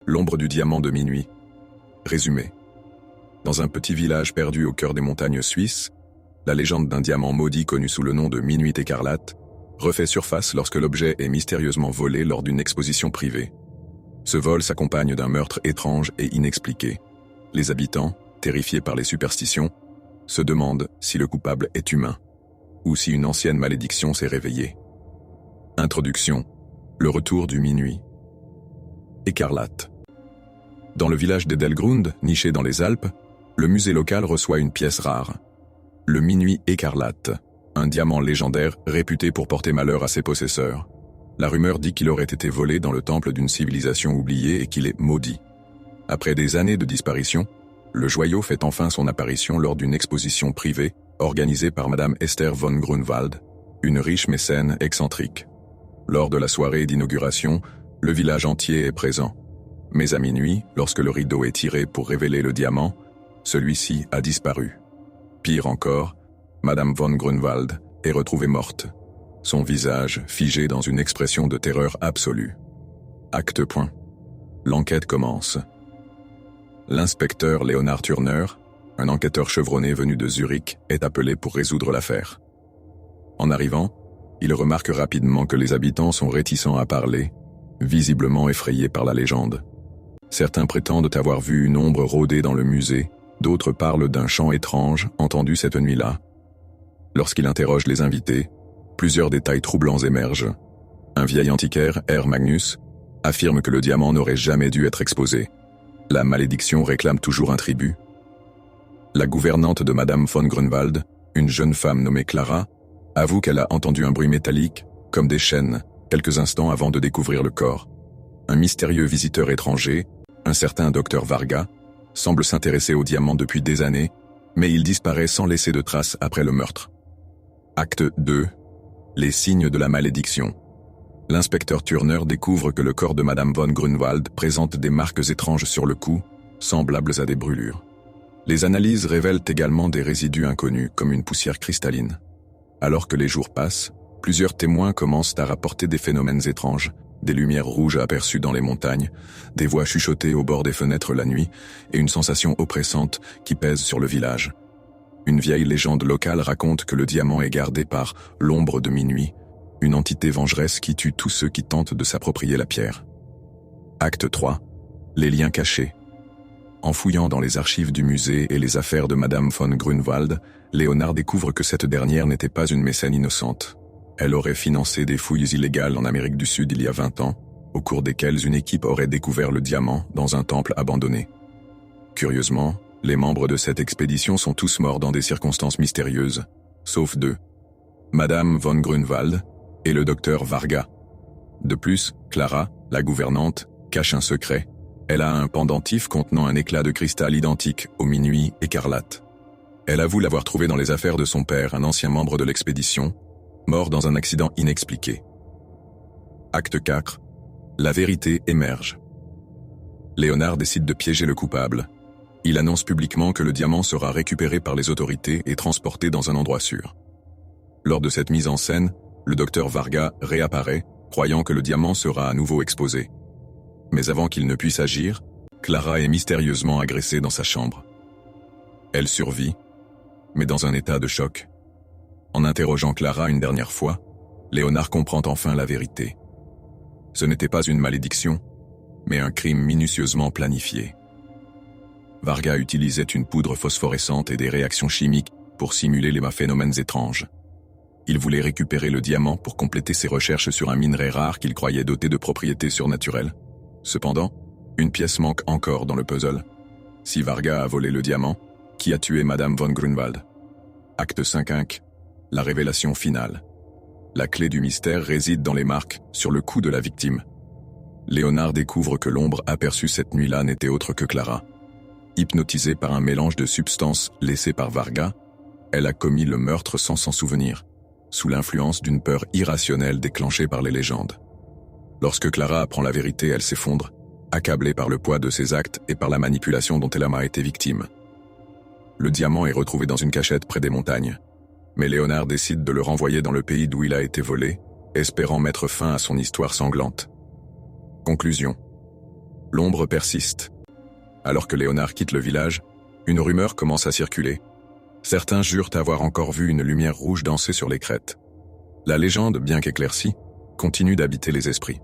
L'ombre du diamant de minuit. Résumé. Dans un petit village perdu au cœur des montagnes suisses, la légende d'un diamant maudit connu sous le nom de Minuit écarlate refait surface lorsque l'objet est mystérieusement volé lors d'une exposition privée. Ce vol s'accompagne d'un meurtre étrange et inexpliqué. Les habitants, terrifiés par les superstitions, se demandent si le coupable est humain, ou si une ancienne malédiction s'est réveillée. Introduction. Le retour du Minuit écarlate. Dans le village d'Edelgrund, niché dans les Alpes, le musée local reçoit une pièce rare. Le Minuit écarlate, un diamant légendaire réputé pour porter malheur à ses possesseurs. La rumeur dit qu'il aurait été volé dans le temple d'une civilisation oubliée et qu'il est maudit. Après des années de disparition, le joyau fait enfin son apparition lors d'une exposition privée organisée par Madame Esther von Grunwald, une riche mécène excentrique. Lors de la soirée d'inauguration, le village entier est présent. Mais à minuit, lorsque le rideau est tiré pour révéler le diamant, celui-ci a disparu. Pire encore, Madame von Grunwald est retrouvée morte, son visage figé dans une expression de terreur absolue. Acte point. L'enquête commence. L'inspecteur Leonard Turner, un enquêteur chevronné venu de Zurich, est appelé pour résoudre l'affaire. En arrivant, il remarque rapidement que les habitants sont réticents à parler, visiblement effrayés par la légende. Certains prétendent avoir vu une ombre rôder dans le musée, d'autres parlent d'un chant étrange entendu cette nuit-là. Lorsqu'il interroge les invités, plusieurs détails troublants émergent. Un vieil antiquaire, R. Magnus, affirme que le diamant n'aurait jamais dû être exposé. La malédiction réclame toujours un tribut. La gouvernante de Madame von Grunwald, une jeune femme nommée Clara, avoue qu'elle a entendu un bruit métallique, comme des chaînes, quelques instants avant de découvrir le corps. Un mystérieux visiteur étranger, un certain docteur Varga, semble s'intéresser au diamant depuis des années, mais il disparaît sans laisser de traces après le meurtre. Acte 2. Les signes de la malédiction. L'inspecteur Turner découvre que le corps de Madame von Grunwald présente des marques étranges sur le cou, semblables à des brûlures. Les analyses révèlent également des résidus inconnus, comme une poussière cristalline. Alors que les jours passent, plusieurs témoins commencent à rapporter des phénomènes étranges, des lumières rouges aperçues dans les montagnes, des voix chuchotées au bord des fenêtres la nuit, et une sensation oppressante qui pèse sur le village. Une vieille légende locale raconte que le diamant est gardé par l'ombre de minuit, une entité vengeresse qui tue tous ceux qui tentent de s'approprier la pierre. Acte 3. Les liens cachés. En fouillant dans les archives du musée et les affaires de Madame von Grunwald, Léonard découvre que cette dernière n'était pas une mécène innocente. Elle aurait financé des fouilles illégales en Amérique du Sud il y a 20 ans, au cours desquelles une équipe aurait découvert le diamant dans un temple abandonné. Curieusement, les membres de cette expédition sont tous morts dans des circonstances mystérieuses, sauf deux. Madame von Grunwald et le docteur Varga. De plus, Clara, la gouvernante, cache un secret. Elle a un pendentif contenant un éclat de cristal identique au Minuit écarlate. Elle avoue l'avoir trouvé dans les affaires de son père, un ancien membre de l'expédition, mort dans un accident inexpliqué. Acte 4. La vérité émerge. Léonard décide de piéger le coupable. Il annonce publiquement que le diamant sera récupéré par les autorités et transporté dans un endroit sûr. Lors de cette mise en scène, le docteur Varga réapparaît, croyant que le diamant sera à nouveau exposé. Mais avant qu'il ne puisse agir, Clara est mystérieusement agressée dans sa chambre. Elle survit, mais dans un état de choc. En interrogeant Clara une dernière fois, Léonard comprend enfin la vérité. Ce n'était pas une malédiction, mais un crime minutieusement planifié. Varga utilisait une poudre phosphorescente et des réactions chimiques pour simuler les phénomènes étranges. Il voulait récupérer le diamant pour compléter ses recherches sur un minerai rare qu'il croyait doté de propriétés surnaturelles. Cependant, une pièce manque encore dans le puzzle. Si Varga a volé le diamant, qui a tué Madame von Grunwald? Acte 5. La révélation finale. La clé du mystère réside dans les marques sur le cou de la victime. Léonard découvre que l'ombre aperçue cette nuit-là n'était autre que Clara. Hypnotisée par un mélange de substances laissé par Varga, elle a commis le meurtre sans s'en souvenir, sous l'influence d'une peur irrationnelle déclenchée par les légendes. Lorsque Clara apprend la vérité, elle s'effondre, accablée par le poids de ses actes et par la manipulation dont elle a été victime. Le diamant est retrouvé dans une cachette près des montagnes, mais Léonard décide de le renvoyer dans le pays d'où il a été volé, espérant mettre fin à son histoire sanglante. Conclusion. l'ombre persiste. Alors que Léonard quitte le village, une rumeur commence à circuler. Certains jurent avoir encore vu une lumière rouge danser sur les crêtes. La légende, bien qu'éclaircie, continue d'habiter les esprits.